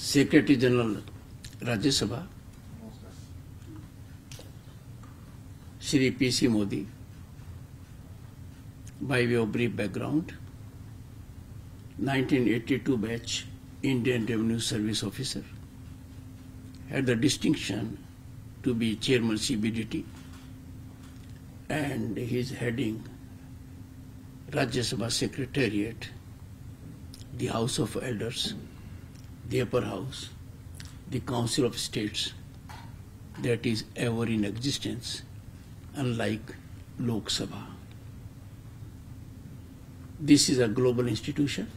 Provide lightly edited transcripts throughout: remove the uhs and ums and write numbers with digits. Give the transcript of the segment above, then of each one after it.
Secretary General Rajya Sabha, Shri P.C. Modi. By way of brief background, 1982 batch Indian Revenue Service officer, had the distinction to be Chairman CBDT, and he is heading Rajya Sabha Secretariat, the House of Elders, the Upper House, the Council of States, that is ever in existence, unlike Lok Sabha. This is a global institution.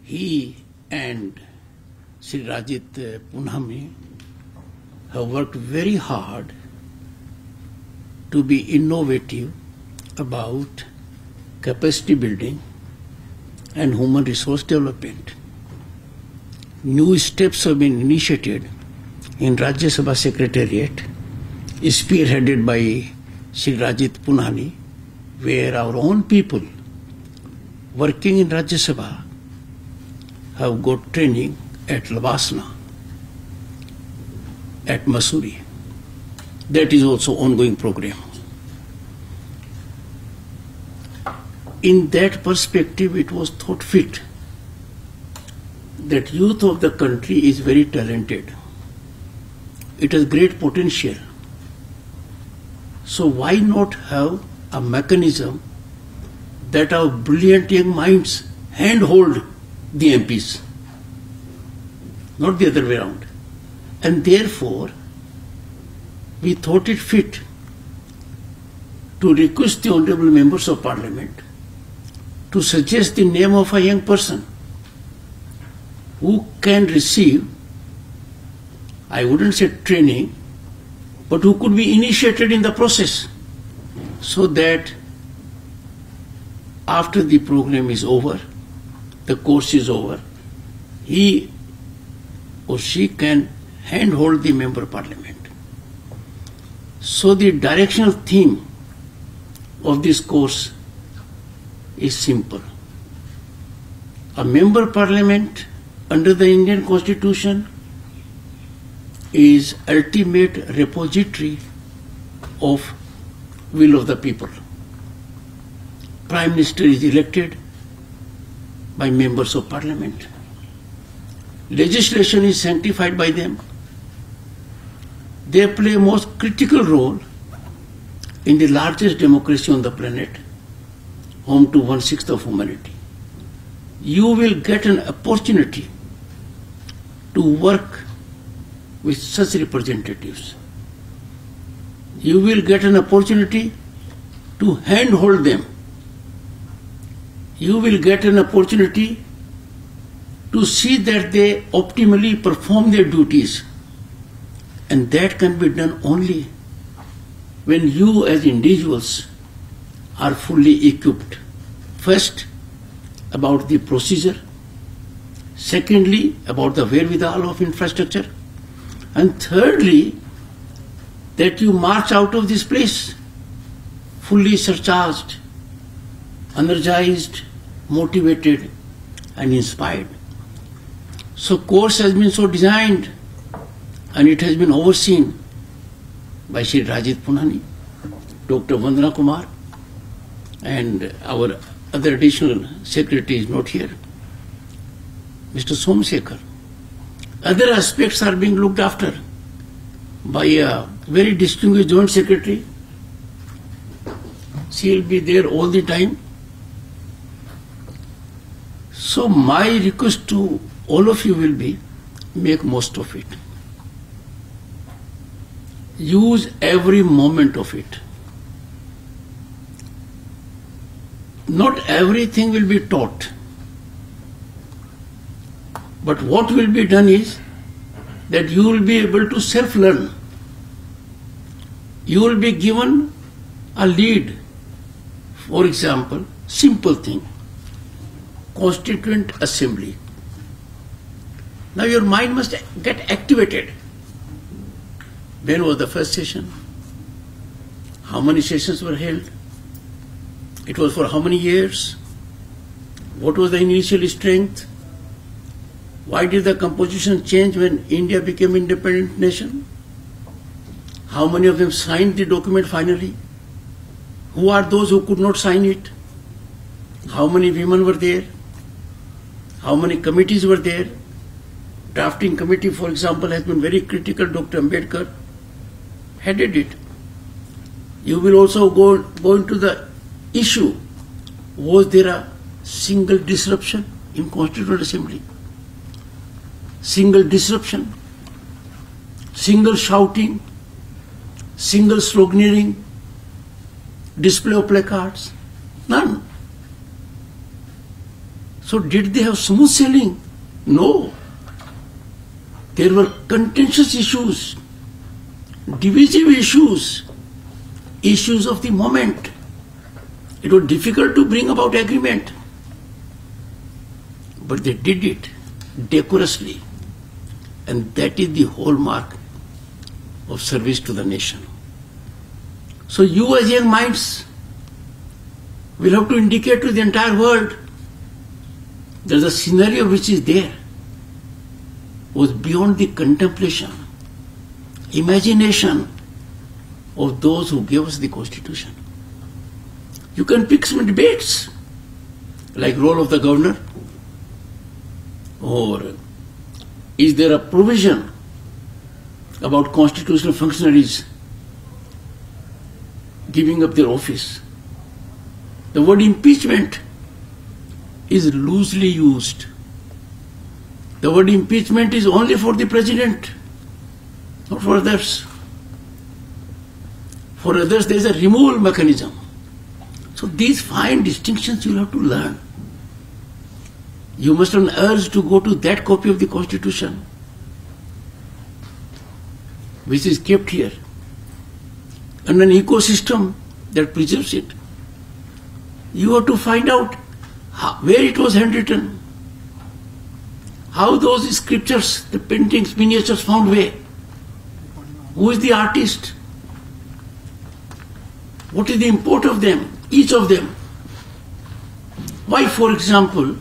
He and Sri Rajit Punhani have worked very hard to be innovative about capacity building and human resource development. New steps have been initiated in Rajya Sabha Secretariat, spearheaded by Sri Rajit Punhani, where our own people working in Rajya Sabha have got training at Lavasana, at Mussoorie. That is also ongoing program. In that perspective, it was thought fit that youth of the country is very talented. It has great potential. So why not have a mechanism that our brilliant young minds handhold the MPs, not the other way around. And therefore, we thought it fit to request the honorable members of Parliament to suggest the name of a young person who can receive, I wouldn't say training, but who could be initiated in the process, so that after the program is over, the course is over, he or she can handhold the member of Parliament. So the directional theme of this course is simple. A member of Parliament under the Indian Constitution is ultimate repository of will of the people. Prime Minister is elected by members of Parliament. Legislation is sanctified by them. They play a most critical role in the largest democracy on the planet, home to 1/6 of humanity. You will get an opportunity to work with such representatives. You will get an opportunity to handhold them. You will get an opportunity to see that they optimally perform their duties. And that can be done only when you as individuals are fully equipped. First, about the procedure. Secondly, about the wherewithal of infrastructure. And thirdly, that you march out of this place fully surcharged, energized, motivated, and inspired. So course has been so designed, and it has been overseen by Shri Rajit Punhani, Dr. Vandana Kumar, and our other additional secretary is not here, Mr. Somsekhar. Other aspects are being looked after by a very distinguished joint secretary. She will be there all the time. So my request to all of you will be, make most of it. Use every moment of it. Not everything will be taught. But what will be done is that you will be able to self-learn. You will be given a lead. For example, simple thing, Constituent Assembly. Now your mind must get activated. When was the first session? How many sessions were held? It was for how many years? What was the initial strength? Why did the composition change when India became independent nation? How many of them signed the document finally? Who are those who could not sign it? How many women were there? How many committees were there? Drafting committee, for example, has been very critical. Dr. Ambedkar headed it. You will also go into the issue. Was there a single disruption in Constituent Assembly? Single disruption? Single shouting? Single sloganeering? Display of placards? None. So did they have smooth sailing? No. There were contentious issues, divisive issues, issues of the moment. It was difficult to bring about agreement. But they did it decorously. And that is the hallmark of service to the nation. So you as young minds will have to indicate to the entire world that the scenario which is there was beyond the contemplation, imagination of those who gave us the Constitution. You can pick some debates, like role of the governor, or is there a provision about constitutional functionaries giving up their office? The word impeachment is loosely used. The word impeachment is only for the president, not for others. For others, there is a removal mechanism. So these fine distinctions you will have to learn. You must have an urge to go to that copy of the Constitution which is kept here, and an ecosystem that preserves it. You have to find out where it was handwritten, how those scriptures, the paintings, miniatures found way, who is the artist, what is the import of them, each of them. Why, for example,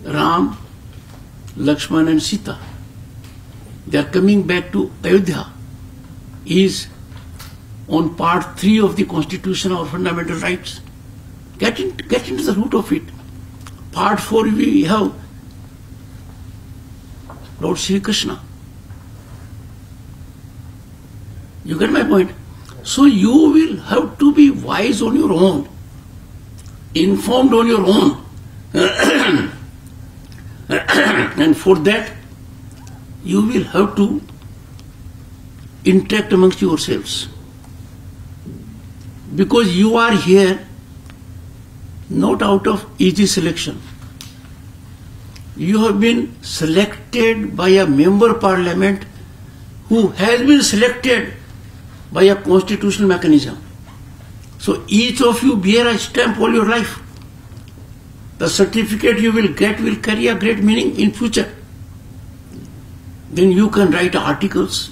Ram, Lakshman and Sita, they are coming back to Ayodhya, is on part 3 of the Constitution or Fundamental Rights. Get into the root of it. Part 4 we have Lord Sri Krishna. You get my point? So you will have to be wise on your own, informed on your own. And for that, you will have to interact amongst yourselves. Because you are here not out of easy selection. You have been selected by a member parliament who has been selected by a constitutional mechanism. So each of you bear a stamp all your life. The certificate you will get will carry a great meaning in future. Then you can write articles.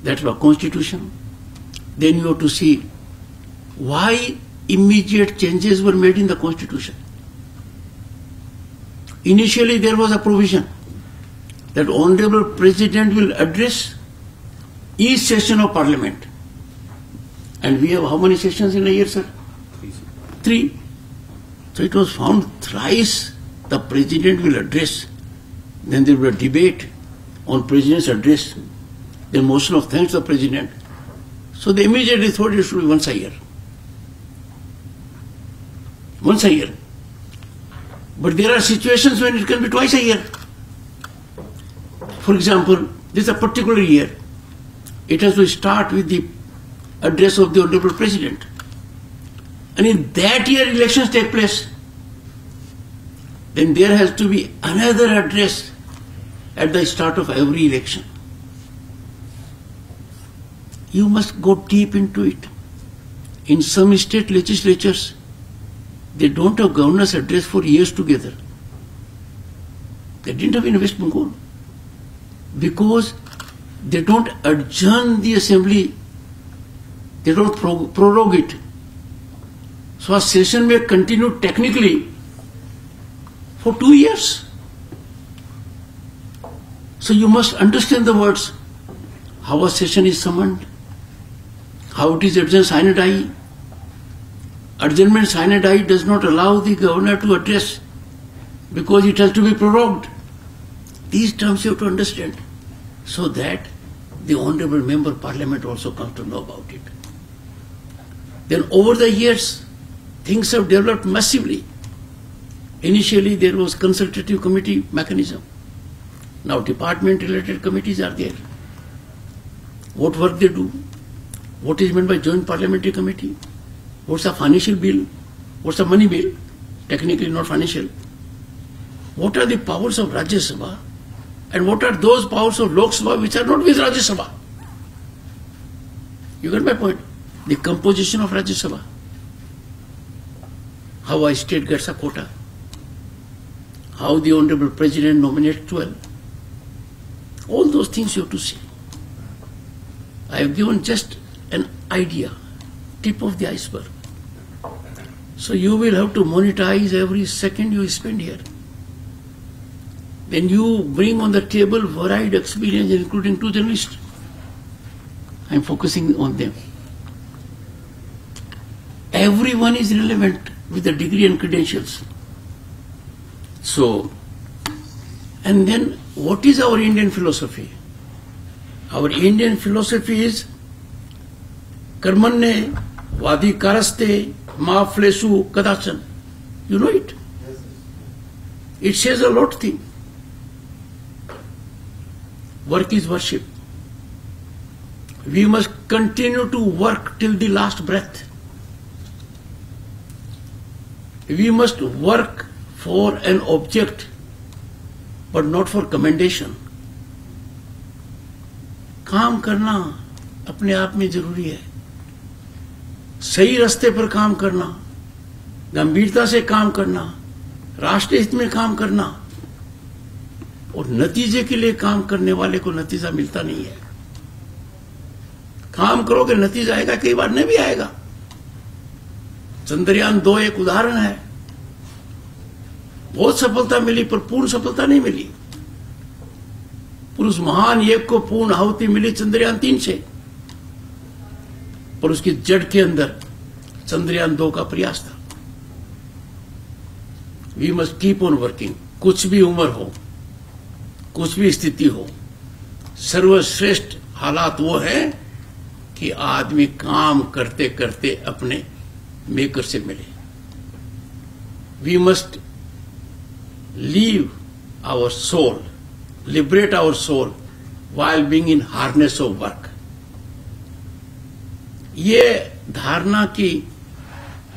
That's the Constitution. Then you have to see why immediate changes were made in the Constitution. Initially there was a provision that Honorable President will address each session of Parliament. And we have how many sessions in a year, sir? 3. So it was found thrice the President will address. Then there will be a debate on President's address. Then motion of thanks to the President. So they immediately thought it should be once a year. Once a year. But there are situations when it can be twice a year. For example, this is a particular year. It has to start with the address of the Honorable President. And in that year elections take place. Then there has to be another address at the start of every election. You must go deep into it. In some state legislatures, they don't have governor's address for years together. They didn't have in West Bengal. Because they don't adjourn the assembly, they don't prorogue it. So a session may continue technically for 2 years. So you must understand the words. How a session is summoned, how it is adjourned sine die. Adjournment sine die does not allow the governor to address because it has to be prorogued. These terms you have to understand so that the honorable member of parliament also comes to know about it. Then over the years, things have developed massively. Initially, there was consultative committee mechanism. Now department-related committees are there. What work they do? What is meant by joint parliamentary committee? What's the financial bill? What's the money bill? Technically not financial. What are the powers of Rajya Sabha? And what are those powers of Lok Sabha which are not with Rajya Sabha? You get my point? The composition of Rajya Sabha. How a state gets a quota. How the Honorable President nominates 12. All those things you have to see. I have given just an idea, tip of the iceberg. So you will have to monetize every second you spend here. When you bring on the table varied experience, including 2 journalists, I am focusing on them. Everyone is relevant with the degree and credentials. So, and then what is our Indian philosophy? Our Indian philosophy is Karmanne Vadi Karaste Ma Flesu Kadachan. You know it? It says a lot of things. Work is worship. We must continue to work till the last breath. We must work for an object, but not for commendation. काम करना अपने आप में जरूरी है. सही रास्ते पर काम करना, गंभीरता से काम करना, राष्ट्र हित में काम करना और नतीजे के लिए काम करने वाले को नतीजा मिलता नहीं है. काम करोगे नतीजा आएगा, कई बार नहीं भी आएगा. चंद्रयान 2 एक उदाहरण है. बहुत सफलता मिली पर पूर्ण सफलता नहीं मिली. पुरुष महान एक को पूर्ण आहुति मिली चंद्रयान 3 से, पर उसकी जड़ के अंदर चंद्रयान 2 का प्रयास था. We must keep on working. कुछ भी उम्र हो, कुछ भी स्थिति हो, सर्वश्रेष्ठ हालात वो है कि आदमी काम करते करते अपने मेकर से मिले. We must leave our soul, liberate our soul while being in harness of work. ये धारणा की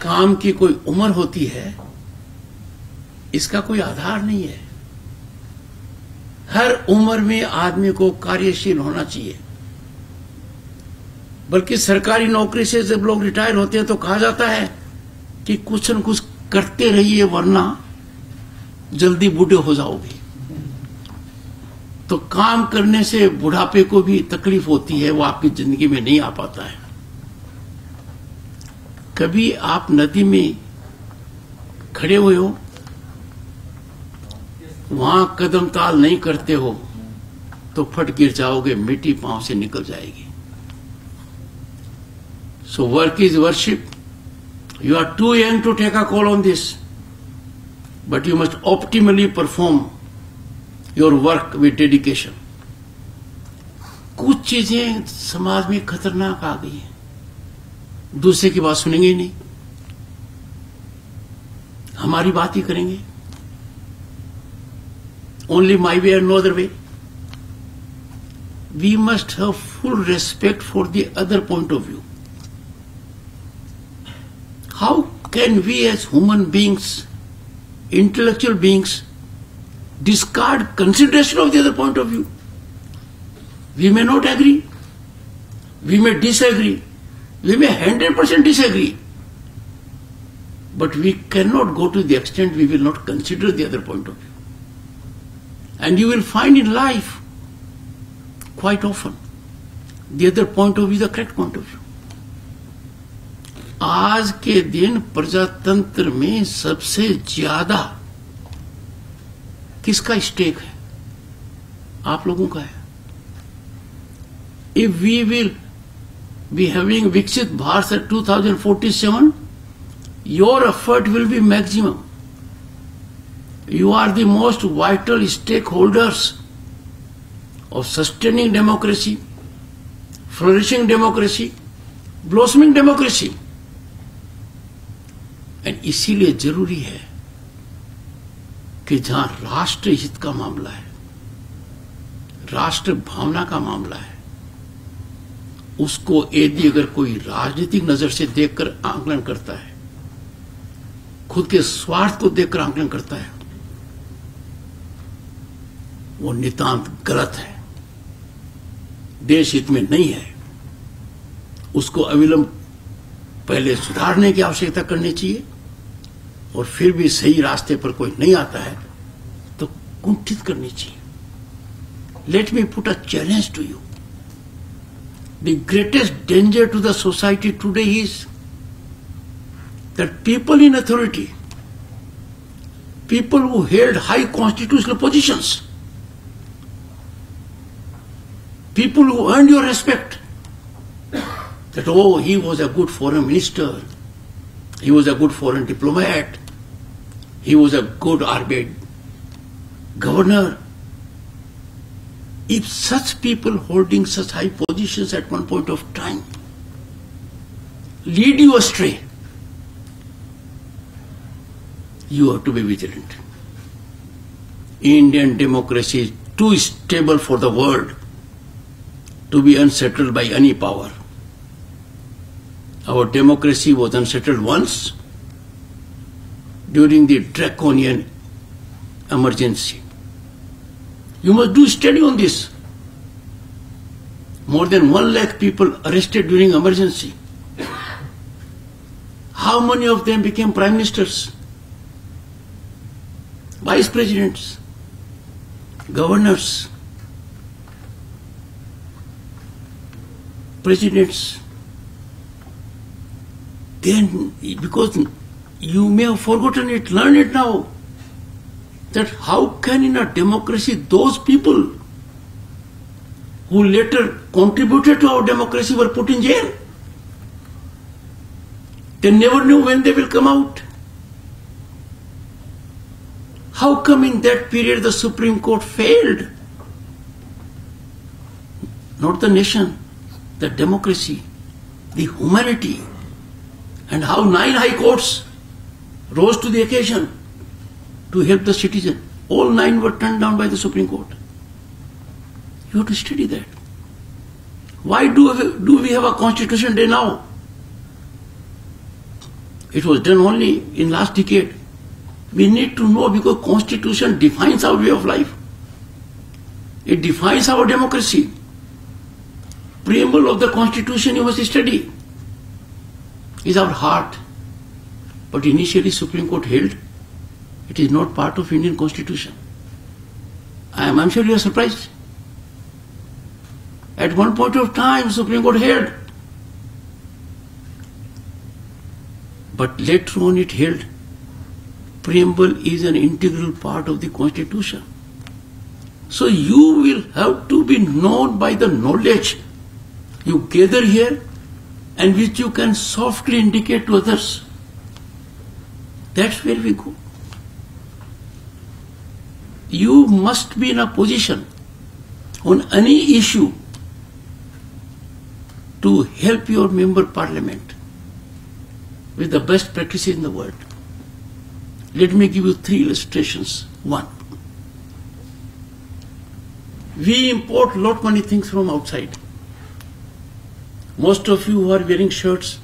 काम की कोई उम्र होती है, इसका कोई आधार नहीं है. हर उम्र में आदमी को कार्यशील होना चाहिए. बल्कि सरकारी नौकरी से जब लोग रिटायर होते हैं तो कहा जाता है कि कुछ न कुछ करते रहिए वरना जल्दी बूढ़े हो जाओगे. तो काम करने से बुढ़ापे को भी तकलीफ होती है, वो आपकी जिंदगी में नहीं आ पाता है. कभी आप नदी में खड़े हुए हो, वहां कदम ताल नहीं करते हो तो फट गिर जाओगे, मिट्टी पांव से निकल जाएगी. So work is worship. You are too young to take a call on this, but you must optimally perform your work with dedication. कुछ चीजें समाज में खतरनाक आ गई हैं, दूसरे की बात सुनेंगे ही नहीं, हमारी बात ही करेंगे. Only my way and no other way. We must have full respect for the other point of view. How can we as human beings, intellectual beings, discard consideration of the other point of view? We may not agree, we may disagree, we may 100% disagree, but we cannot go to the extent we will not consider the other point of view. And you will find in life quite often the other point of view is the correct point of view. आज के दिन प्रजातंत्र में सबसे ज्यादा किसका stake है? आप लोगों का है. If we will be having Viksit Bharat at 2047, your effort will be maximum. You are the most vital stakeholders of sustaining democracy, flourishing democracy, blossoming democracy. And इसीलिए जरूरी है कि जहां राष्ट्र हित का मामला है, राष्ट्र भावना का मामला है, उसको यदि अगर कोई राजनीतिक नजर से देखकर आंकलन करता है, खुद के स्वार्थ को देखकर आंकलन करता है, वो नितांत गलत है, देश हित में नहीं है. उसको अविलंब पहले सुधारने की आवश्यकता करनी चाहिए, और फिर भी सही रास्ते पर कोई नहीं आता है तो कुंठित करनी चाहिए. Let me put a challenge to you. The greatest danger to the society today is that people in authority, people who held high constitutional positions, people who earned your respect, that oh, he was a good foreign minister, he was a good foreign diplomat, he was a good RBI governor. If such people holding such high positions at one point of time lead you astray, you have to be vigilant. Indian democracy is too stable for the world to be unsettled by any power. Our democracy was unsettled once during the draconian emergency. You must do study on this. More than 1 lakh people arrested during emergency. How many of them became prime ministers, vice presidents, governors, presidents? Then, because you may have forgotten it, learn it now. That how can in a democracy those people who later contributed to our democracy were put in jail? They never knew when they will come out. How come in that period the Supreme Court failed? Not the nation, the democracy, the humanity. And how 9 high courts rose to the occasion to help the citizen. All 9 were turned down by the Supreme Court. You have to study that. Why do we have a Constitution Day now? It was done only in last decade. We need to know, because Constitution defines our way of life. It defines our democracy. Preamble of the Constitution you must study. Is our heart. But initially Supreme Court held it is not part of Indian Constitution. I'm sure you are surprised. At one point of time, Supreme Court held. But later on it held preamble is an integral part of the Constitution. So you will have to be known by the knowledge you gather here and which you can softly indicate to others. That's where we go. You must be in a position on any issue to help your member parliament with the best practices in the world. Let me give you 3 illustrations. 1. We import lot many things from outside. Most of you who are wearing shirts,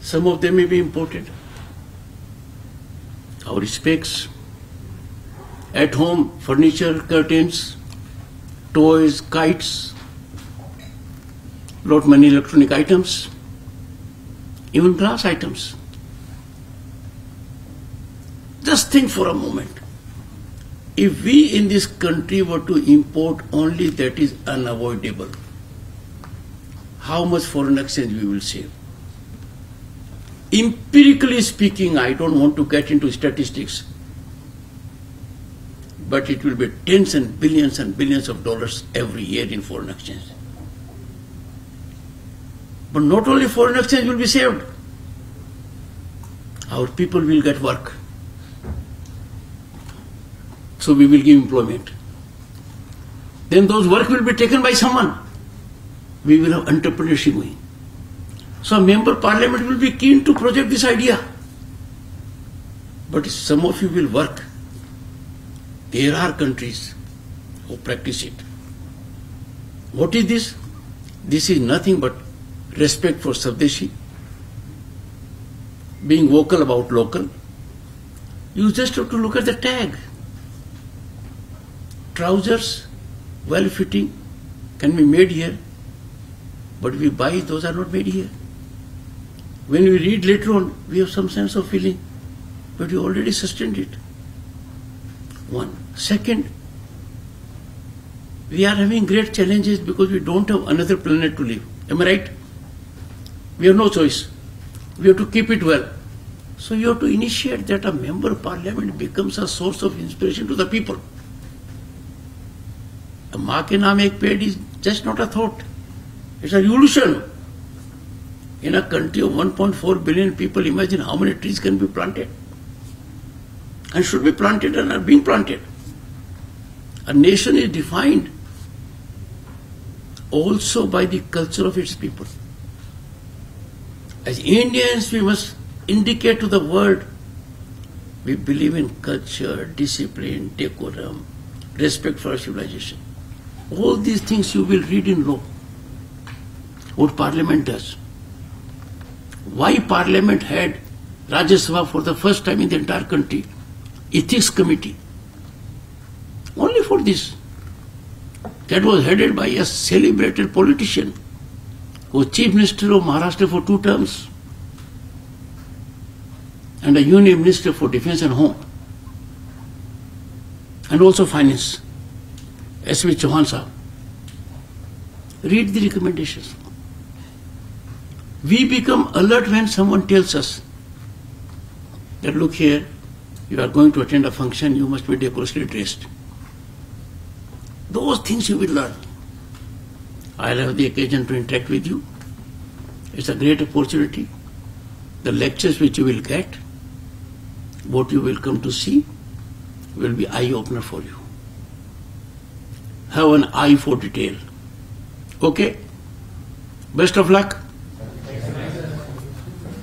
some of them may be imported. Our specs, at home furniture, curtains, toys, kites, lot many electronic items, even glass items. Just think for a moment. If we in this country were to import only that is unavoidable, how much foreign exchange we will save? Empirically speaking, I don't want to get into statistics. but it will be tens and billions of dollars every year in foreign exchange. But not only foreign exchange will be saved, our people will get work. So we will give employment. Then those work will be taken by someone. We will have entrepreneurship going. So a member parliament will be keen to project this idea. But some of you will work. There are countries who practice it. What is this? This is nothing but respect for Swadeshi, being vocal about local. You just have to look at the tag. Trousers, well-fitting, can be made here, but we buy, those are not made here. When we read later on, we have some sense of feeling, but we already sustained it. One. Second, we are having great challenges because we don't have another planet to live. Am I right? We have no choice. We have to keep it well. So you have to initiate that a member of parliament becomes a source of inspiration to the people. A माँ के नाम एक पेड़ is just not a thought. It's a revolution. In a country of 1.4 billion people, imagine how many trees can be planted. And should be planted and are being planted. A nation is defined also by the culture of its people. As Indians, we must indicate to the world we believe in culture, discipline, decorum, respect for our civilization. All these things you will read in law. What Parliament does. Why Parliament had Rajya Sabha for the first time in the entire country, Ethics Committee. Only for this. That was headed by a celebrated politician who was Chief Minister of Maharashtra for 2 terms and a Union Minister for Defence and Home and also Finance, S.V. Chauhan Sahab. Read the recommendations. We become alert when someone tells us that look here, you are going to attend a function, you must be decorously dressed. Those things you will learn. I'll have the occasion to interact with you. It's a great opportunity. The lectures which you will get, what you will come to see, will be eye-opener for you. Have an eye for detail. Okay? Best of luck.